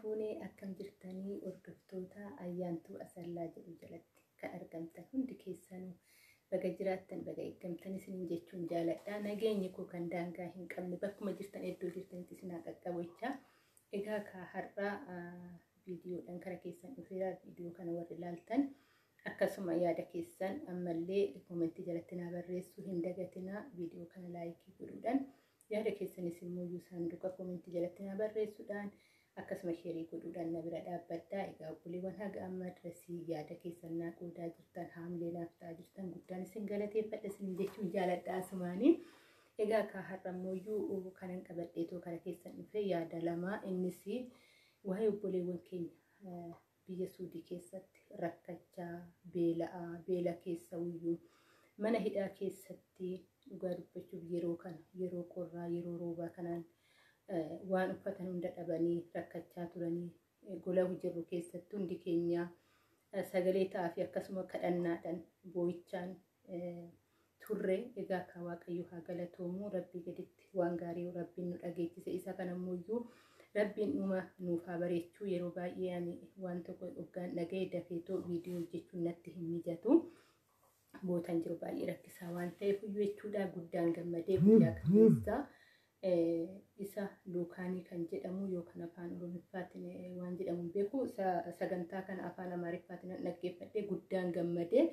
fuunee akkam jirtanii hordoftoota ayyaantuu asallaa jedhu jalatti kan argamtan hundi keessanuu baga jiraattan baga eeggamtan isiniin jechuun jaaladha. Nageenyi koo kan daangaa hin qabne bakkuma jirtan iddoo jirtanitti isinaa qaqqabachaa. Egaa ka har'aa viidiyoodhaan kara keessan dhufeera. Viidiyoo kana warri ilaaltan akkasuma yaada keessan ammallee komentii jalatti naa barreessuu hin dagatinaa. Viidiyoo kana laayikii godhuudhaan yaada keessanis immoo saanduqa komentii jalatti naa barreessuudhaan akkasuma sheerii godhuudhaan na bira dhaabbadhaa. Egaa obboleewwan haga amma dirasii yaada keessan naa qoodaa jirtan haamlee naaf ta'aa jirtan guddaan isin galateeffadha isin jechuun jaaladha asumaanii. Egaa ka har'ammoo kanan qabadheetoo kana keessan dhufe yaada lama. Innis waa'ee obboleewwan keenya biyya Suudii keessatti rakkachaa beela keessa wiyyuu mana hidhaa keessatti dhugaa dubbachuuf yeroo qorraa yeroo roobaa kanaan waan uffatan hunda dhabanii rakkachaa turanii gola hojirru keessatti hundi keenya sagalee ta'aa fi akkasuma kadhannaadhaan boo'ichaan turre. Egaa ka Waaqayyo haa galatoomu. Rabbii gaditti waan gaarii Rabbiin nu dhageechise isa kanammoo Rabbiin dhuma nuuf haa bareechuu. Yeroo baay'ee ani waan tokko dhuggaan dhaga'e dafeetoo viidiyoo hojjechuun natti hin mijatu. Bootan jiru baay'ee rakkisaa waan ta'eef jechuudha. Guddaan gammadee guyyaa kaleessaa isa Luukaanii kan jedhamu yookaan afaan Oromiffaatiin waan jedhamu beeku sagantaa kana afaan Amaariffaatiin dhaggeeffadhee guddaan gammadee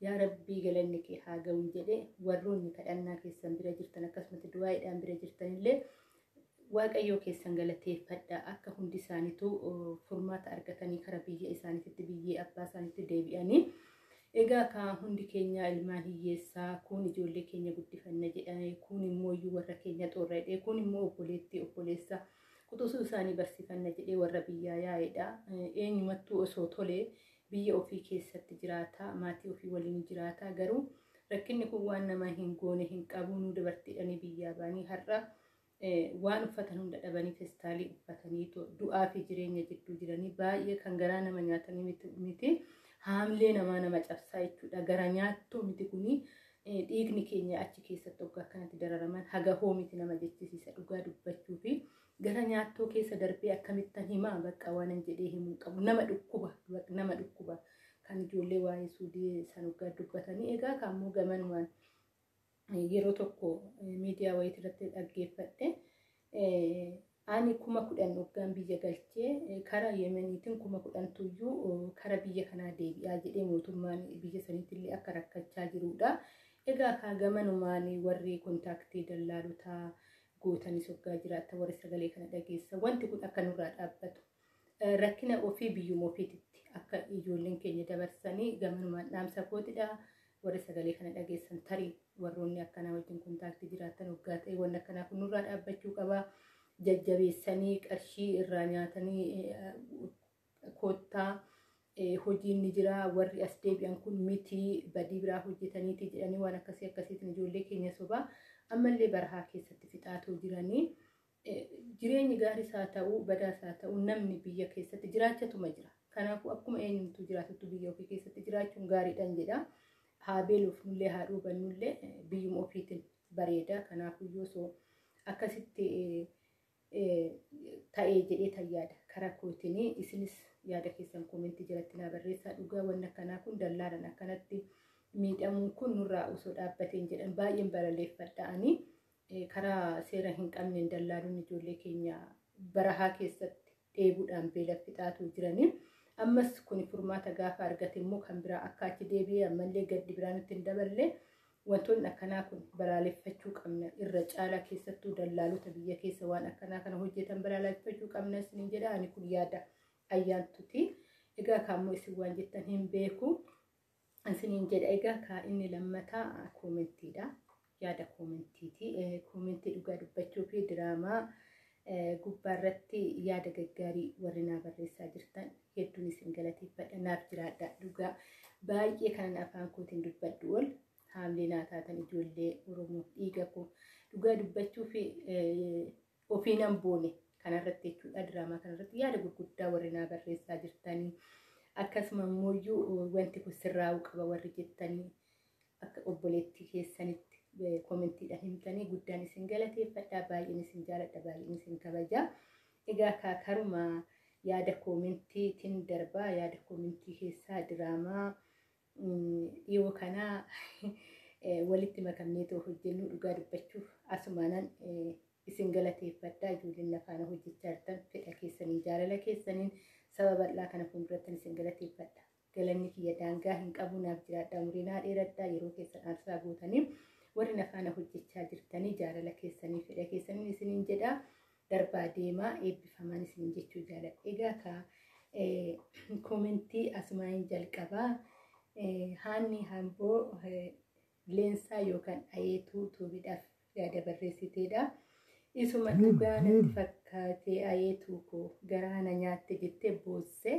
yaa Rabbii galanni kee haa ga'u jedhee warroonni kadhannaa keessan bira jirtan akkasumas du'aa'idhaan bira jirtanillee Waaqayyoo keessan galateeffadha. Akka hundi isaaniitu furmaata argatanii kara biyya isaaniitti biyya abbaa isaaniitti deebi'anii. Egaa ka hundi keenya ilmaan hiyyeessaa kun ijoollee keenya guddifanna jedhanii kun immoo warra keenya xorreedhe kun immoo obboleessa quxisuu isaanii barsiifanna jedhee warra biyyaa yaa'edha. Eenyumattuu osoo tolee biyya ofii keessatti jiraata maatii ofii waliin jiraata. Garuu rakkinni kun waan nama hin goone hin qabu. Nu dabartiidhanii biyyaa baanii har'a waan uffatan hunda dhabanii festaalii uffatanii du'aa fi jireenya jidduu jiranii baay'ee kan garaa nama nyaatanii miti. Haamlee nama cabsaa jechuudha. Gara nyaattuu miti kuni dhiigni keenya achi keessatti hoggaa akkanatti dararaman haga hoomiti nama jechisiisa dhugaa dubbachuu fi gara nyaattuu keessa darbee akkamittan himaa bakka waan hin jedhee himuu qabu. Nama dhukkuba kan ijoollee waa'ee Suudii san hoggaa dubbatanii. Egaa kaammoo gamanumaan yeroo tokko miidiyaa wayii irratti dhaggeeffadhe ani 10,000 hoggaan biyya galchee kara Yemeniitiin 10,000 tuyyuu kara biyya kanaa deebi'aa jedhee mootummaan biyya saniitillee akka rakkachaa jirudha. Egaa ka gamanumaan warri kontaaktii dallaalota gootanis hoggaa jiraata warri sagalee kana dhageessa wanti kun akka nurraa dhaabbatu rakkina ofii biyyuma ofiititti akka ijoolleen keenya dabarsanii gamanumaan dhaamsa kootidha. Warri sagalee kana dhageessan tarii warroonni akkanaa wajjin kontaaktii jiraatan hoggaa ta'e wanti akkanaa kun nurraa dhaabbachuu qaba. Jajjabeessanii qarshii irraa nyaatanii koottaa hojiin ni jira. Warri as deebi'an kun miti badii biraa hojjetaniiti jedhanii waan akkasiitiin ijoollee keenya sobaa ammallee barahaa keessatti fixaatoo jiranii. Jireenyi gaariis haa ta'u badaas haa ta'u namni biyya keessatti jiraachatuma jira. Kanaafuu akkuma eenyutu jiraatutti biyya ofii keessatti jiraachuun gaariidhaan jedha. Haa beeluuf nullee haa dhuubannullee biyyuma ofiitiin bareeda. Kanaafuu yoo akkasitti ta'ee jedhee tayyaada karaa kootinii isinis yaada keessan komentii jalatti naa barreessaa. Dhugaa wanni akkanaa kun dallaalan akkanatti miidhamuun kun nurraa osoo dhaabbateen jedhan baay'een balaleeffadha'anii karaa seera hin qabneen dallaaluun ijoollee keenya barahaa keessatti dheebuudhaan beela fixaatu jiranii. Ammas kun furmaata gaafa argate immoo kan biraa akka achi deebi'ee ammallee gaddi biraa nutti hin daballe. Wantoonni akkanaa kun balaaleffachuu qabna. Irra caalaa keessattuu dallaalota biyya keessa waan akkanaa kana hojjetan balaaleffachuu qabna isiniin jedha. Ani kun yaada ayyaantuuti. Egaa kaammoo isin waan jettan hin beeku isiniin jedha. Egaa ka inni lammataa koomentiidha. Yaada koomentiiti. Koomentii dhugaa dubbachuu fi diraamaa gubbaarratti yaada gaggaarii warri naa barreessaa jirtan hedduun isin galateeffadha. Naaf jiraadha dhugaa baay'ee kanan afaan kootiin dubbadhu ol. Haamlee naa taatan ijoollee Oromoo dhiiga koo dhugaa dubbachuu fi ofiinan boone kanarratti jechuudha. Diraamaa kanarratti yaada gurguddaa warri naa barreessaa jirtanii akkasuma immoo wanti kun sirraa'uu qaba warri jettanii akka obboleettii keessanitti koomentiidhaan himtanii guddaan isin galateeffadha. Baay'een isin jaaladha baay'een isin kabaja. Egaa karuma yaada koomentiin darbaa yaada koomentii keessaa diraamaa dhiyoo kanaa walitti makamnee too hojjennu dhugaa dubbachuuf asumaanan isin galateeffadhaa ijoolleen afaana hojjechaa jirtan fedha keessanii jaalala keessaniin sababa bal'aa kana fuulduratti isin galateeffadha. Galanni kiyya daangaa hin qabu naaf jiraadhaa umriin dheeradhaa yeroo keessan aarsaa gootanii warri afaana hojjechaa jirtanii jaalala keessanii fedha keessaniin isiniin jedhaa darbaa deemaa eebbifamaan isiniin jechuu jaaladha. Egaa ka koomentii asumaan jalqabaa haanni hamboo leensaa yookaan ayeetuu tuubiidhaaf yaada barreessiteedha. Isuma dhugaa natti fakkaatee ayeetuu koo garaana nyaatte jettee boosse.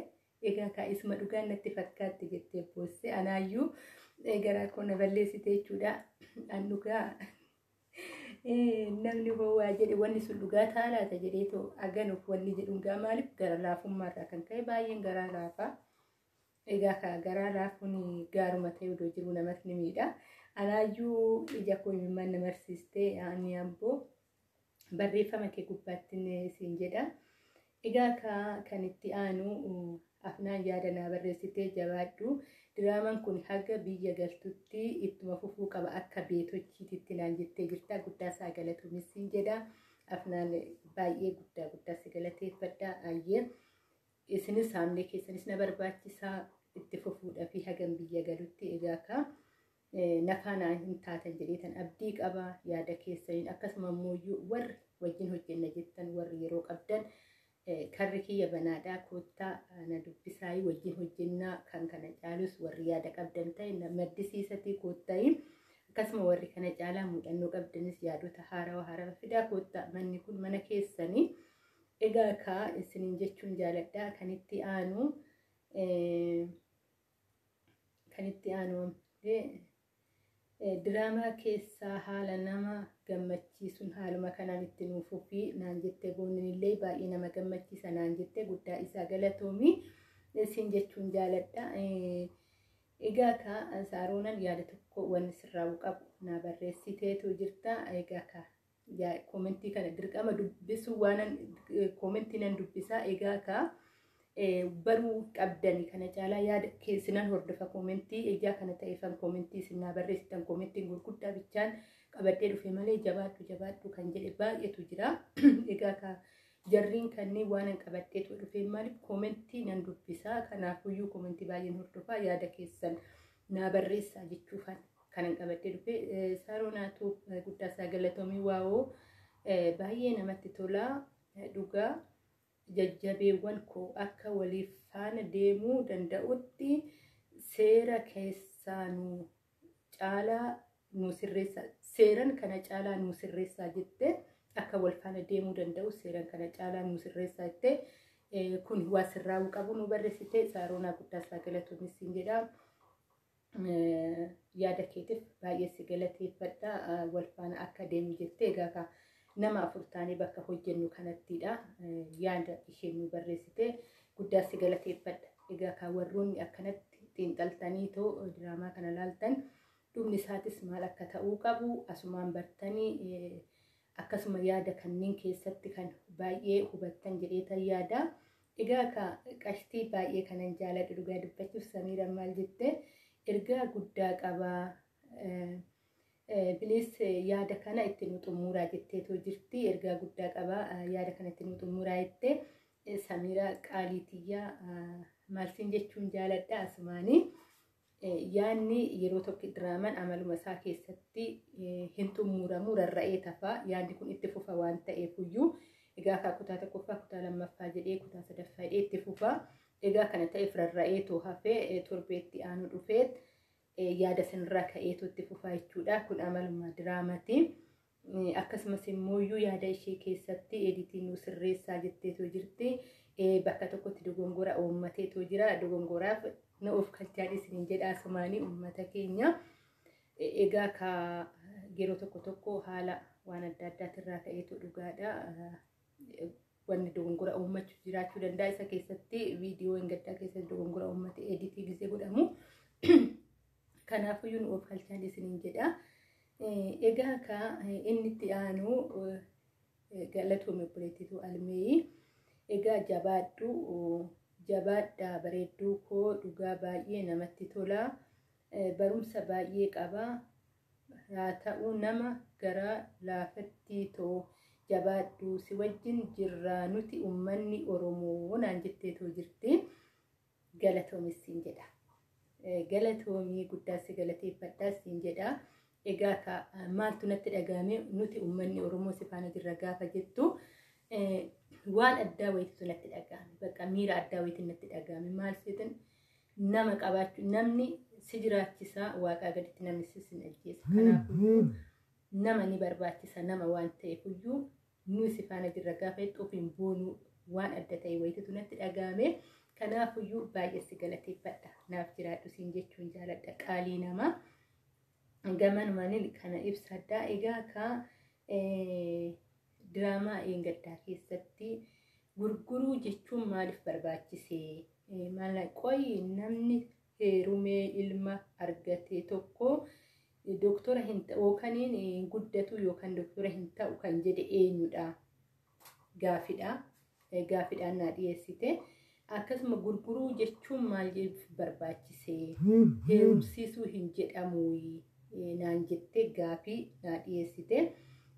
Egaa ka isuma dhugaa natti fakkaatte jettee boosse anaayyuu garaa koo na balleessite jechuudha. An dhugaa namni waa jedhe wanni sun dhugaa taalaata jedhee too aganuuf wanni jedhuun gaa maaliif gara laafummaarraa kan ka'e baay'een garaa laafaa. Egaa ka garaa laafuun gaaruma ta'e odoo jiru namatti ni miidha. Anaayyuu ija koo imimmaan na marsiistee ani hamboo barreeffama kee gubbaatti siin jedha. Egaa kan itti aanu afnaan yaada naa barreessitee jabaadhu. Diraamaan kun haga biyya galtutti ittuma fufuu qaba akka beetochiititti naan jettee jirta. Guddaa isaa galatuunis siin jedha. Afnaan baay'ee guddaa si galateeffadha. Ayyee isinis haamlee keessanis na barbaachisaa itti fufuudha fi hagam biyya galutti. Egaa nafaana hin taatan jedheetan abdii qaba yaada keessaniin akkasuma immoo warri wajjin hojjenna jettan warri yeroo qabdan karri kiyya banaadhaa koottaa na dubbisaayii wajjin hojjennaa kan kana caalus warri yaada qabdan ta'e maddisiisatii koottaayii akkasuma warri kana caalaa muuxannoo qabdanis yaadota haarawaa fidaa koottaa manni kun mana keessanii. Egaa isiniin jechuun jaaladhaa kan itti aanu diraamaa keessaa haala nama gammachiisuun haaluma kanaan itti nuufuu fi naan jettee boonillee baay'ee nama gammachiisa naan jettee guddaa isaa galatoomii isin jechuun jaaladha. Egaa Saaroonan yaada tokko wanni sirraa'uu qabu naa barreessiteetu jirta. Egaa koomentii kana dirqama dubbisuu waanan koomentii nan dubbisaa. Egaa baruu qabdani kana caalaa yaada keessan hordofa koomentii ejaa kana ta'eefan koomentii sinaa barreessitan koomentiin gurguddaa bichaan qabadhee dhufe malee jabaadhu kan jedhe baay'eetu jira. Egaa jarriin kanneen waan qabadheetu dhufe maaliif koomentii nan dubbisaa. Kanaafuyyuu koomentii baay'een hordofaa yaada keessan naa barreessaa jechuufan kanan qabadhee dhufe. Saaroonaatu guddaa isaa galatoomii waa'oo baay'ee namatti tolaa dhugaa. Jajjabeewwan koo akka waliif faana deemuu danda'utti seera keessaa nu caalaa nu sirreessaa. Seeran kana caalaa nu sirreessaa jettee akka wal faana deemuu danda'u seeran kana caalaa nu sirreessaa jettee kun waa sirraa'uu qabu nu barreessite. Saaroonaa guddaa isaa galatoomis siin jedha. Yaada keetiif baay'ee si galateeffadha. Wal faana akka deemu jettee egaa nama afur taanee bakka hojjennu kanattidha. Yaada isheen nu barreessite guddaa si galateeffadha. Egaa warroonni akkanatti xiinxaltanii too diraamaa kana laaltan dhumni isaatis maal akka ta'uu qabu asumaan bartanii akkasuma yaada kanneen keessatti kan baay'ee hubattan jedheetan yaada. Egaa qashtii baay'ee kanan jaaladhu dhugaa dubbachuuf Samiiraan maal jette ergaa guddaa qabaa. Bilis yaada kana itti nu xumuraa jetteetoo jirti. Ergaa guddaa qabaa yaada kana itti nu xumuraa jettee Samiiraa qaaliitiyyaa maalsiin jechuun jaaladha. Asumaanii yaadni yeroo tokko diraamaan amaluma isaa keessatti hin xumuramu rarra'ee tafaa. Yaadni kun itti fufa waan ta'eefuyyuu egaa kutaa tokkoffaa kutaa lammaffaa jedhee kutaa sadaffaa jedhee itti fufa. Egaa kana ta'eef rarra'ee too hafee torbeetti aanu dhufeet yaada sanirraa ka'eetu itti fufaa jechuudha. Kun amaluma diraamaati. Akkasumas immoo yaada ishee keessatti editiin nu sirreessaa jetteetoo jirti. Bakka tokkotti dogongora uummateetoo jira. Dogongoraaf na of kalchaadhi isiniin jedha asumaanii uummata keenya. Egaa yeroo tokko haala waan adda addaatirraa ka'eetu dhugaadha. Wanni dogongora uummachuu jiraachuu danda'a. Isa keessatti viidiyoo hin gaddaa keessatti dogongora uummate editii gisee godhamu. Kanaafuyyuu nu of kalchaan isiniin jedha. Egaa inni itti aanu galatoomii obboleettiitu almeeyi. egaa jabaadhaa bareedduu koo dhugaa baay'ee namatti tola. Barumsa baay'ee qaba. Haa ta'u nama gara laafatti too jabaadhu si wajjin jirra nuti uummanni Oromoo naan jetteetoo jirti. Galatoomis siin jedha. Galatoomii guddaa si galateeffadhaa siin jedha. Egaa maaltu natti dhagahame nuti uummanni Oromoo si faana jirra gaafa jettu waan addaa wayiitu natti dhagahame. Bakka miira addaa wayiitu natti dhagahame. Maal seetan nama qabaachuu namni si jiraachisaa waaqaa gaditti namni si ajjeesa. Kanaafuu nama ni barbaachisa nama waan ta'eefuyyuu nu si faana jirra gaafa jettu ofiin boonuu waan adda ta'e wayiitu natti dhagahame. Kanaafuu baay'ee si galateeffadha. Naaf jiraadhu siin jechuun jaaladha. Qaalii namaa gamanumaan kana ibsadha. Egaa diraamaa Eengaddaa keessatti gurguruu jechuun maaliif barbaachise? Qoyi namni heerumee ilma argate tokko doktora hin ta'u yookaan guddatu yookaan doktora hin ta'u kan jedhe eenyudha? Gaafidhaan naa dhiyeessite. Akkasuma gurguruu jechuun maaliif barbaachise? Heerumsiisuu hin jedhamu naan jettee gaafii naa dhiyeessite.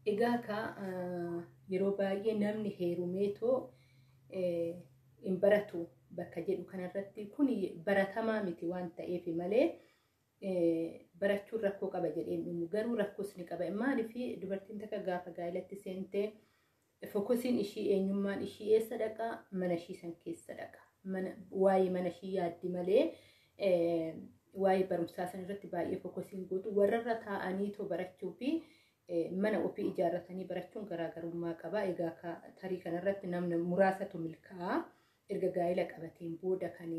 Egaa yeroo baay'ee namni heerumeetoo hin baratu bakka jedhu kanarratti kun baratamaa miti waan ta'eef malee barachuun rakkoo qaba jedheen dhumu. Garuu rakkoos ni qaba. Maaliif dubartiin takka gaafa gaa'elatti seentee fokusiin ishii eenyummaan ishii eessa dhaqa? Mana ishii san keessa dhaqa. Waa'ee mana ishii yaaddi malee waa'ee barumsaa san irratti baay'ee fokusiin gootu. Warrarra taa'anii barachuu fi mana ofii ijaarratanii barachuun garaagarummaa qaba. Egaa tarii kanarratti namni muraasatu milkaa'aa erga gaa'ela qabateen booda kan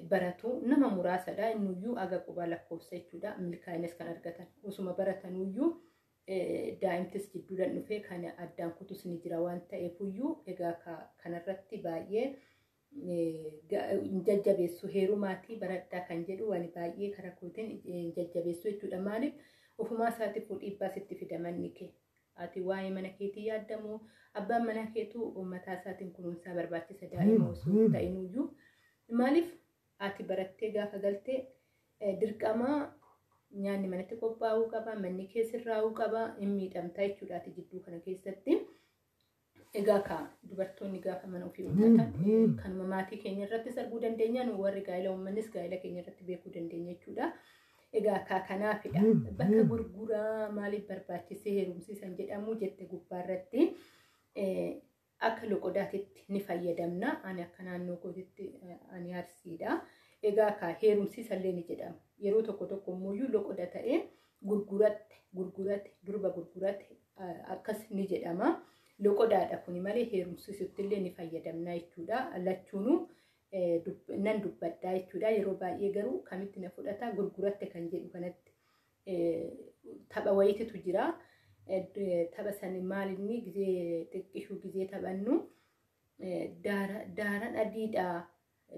baratu nama muraasadha. Innuyyuu aga qubaa lakkoofsa jechuudha. Milkaa'ines kan argatan osuma baratanuyyuu daa'imtis jidduudhaan dhufee kan addaan kutus ni jira waan ta'eefuyyuu egaa kanarratti baay'ee jajjabeessu heerumaatii baradhaa kan jedhu waan baay'ee karaa kootiin jajjabeessu jechuudha. Maaliif ofumaa isaatiif dhiibbaa sitti fidamanni kee ati waa'ee mana keetii yaaddamu abbaan mana keetuu mataa isaatiin kunuunsaa barbaachisa daa'ima osoo ta'inuyyuu maaliif ati barattee gaafa galtee dirqamaa nyaanni manatti qophaa'uu qaba, manni keessirraa'uu qaba, hin miidhamtaa jechuudha ati jidduu kana keessatti. Egaa dubartoonni gaafa mana ofii uffatan kanuma maatii keenya irrattis arguu dandeenya, nu warri gaa'ela uummannis gaa'ela keenya irratti beekuu dandeenya jechuudha. Egaa kanaafidha. Bakka gurguraa maaliif barbaachisee heerumsiisan jedhamu jette gubbaarratti akka loqodaatitti ni fayyadamna. Ani akka naannoo kootitti ani Arsiidha. Egaa heerumsiisallee ni jedhama. Yeroo tokko immoo loqoda ta'ee gurguratte durba gurguratte akkas ni jedhama. Loqodaadha kuni malee heerumsiisutti illee ni fayyadamna jechuudha. Lachuunuu nan dubbaddaa jechuudha. Yeroo baay'ee garuu kamitti na fudhata gurguratte kan jedhu kanatti tapha wayititu jira. Tapha sani maalinni gizee xiqqishuu gizee taphannu daaraan adiidha.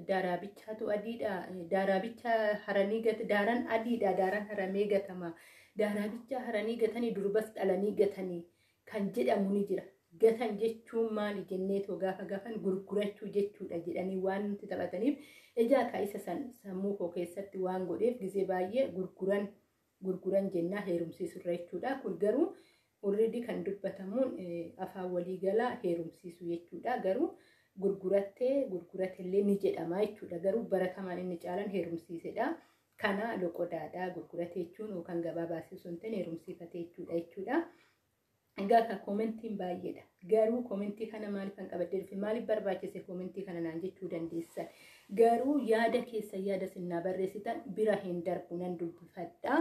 Daarabichaatu adiidha. Daarabicha haranii gata daaraan adiidha. Daaraan haramee gatama. Daarabicha haranii gatanii durbas dhalanii gatanii kan jedhamu ni jira. Gatan jechuun maali jenneetoo gaafa gaafan gurgurachuu jechuudha jedhanii waan nuti taphataniif ejaa isa sammuu koo keessatti waan godheef gizee baay'ee gurguran jennaa heerumsiisurra jechuudha. Kun garuu already kan dubbatamuun afaan waliigalaa heerumsiisu jechuudha. Garuu gurguratillee ni jedhama jechuudha. Garuu baratamaan inni caalan heerumsiisedha. Kana loqodaadha gurgurate jechuun yookaan gabaa baasisuun ta'e heerumsiifate jechuudha. Egaa koomentiin baay'eedha. Garuu koomentii kana maaliif kan qabadde dhufe maaliif barbaachise koomentii kana naan jechuu dandeessan. Garuu yaada keessa yaada sinnaa barreessitan bira hin darbu nan dubbifadha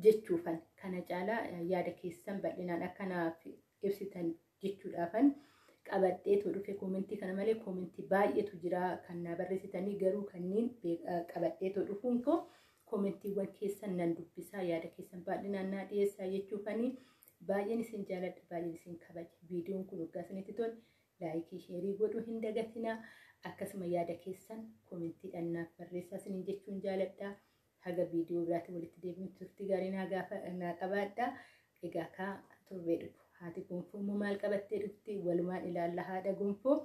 jechuufan kana caalaa yaada keessan bal'inaan akkanaaf ibsitan jechuudhaafan qabadhee dhufe koomentii kana malee koomentii baay'eetu jira kan naa barreessitanii garuu kanneen qabadhee dhufuun koo koomentiiwwan keessan nan dubbisaa yaada keessan bal'inaan naa dhiyeessaa jechuufanii. Baay'een isin jaaladha, baay'een isin kabaja. Viidiyoon kun waggaa isinitti tole laayikii sheerii godhuu hin dagatinaa. Akkasuma yaada keessan koomentiidhaan naaf barreessaa isiniin jechuun jaaladha. Haga viidiyoo biraatti walitti deebiin turtii gaarii naa qabaadha. Egaa torbee dhufu haati gonfoo maal qabattee dhufti walumaan ilaalla haadha gonfoo.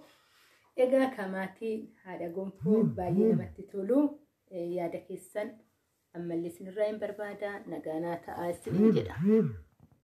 Egaa kamaatii haadha gonfoo baay'ee namatti tolu yaada keessan ammallee isinirraa hin barbaada nagaa naa ta'aa isiniin jedha.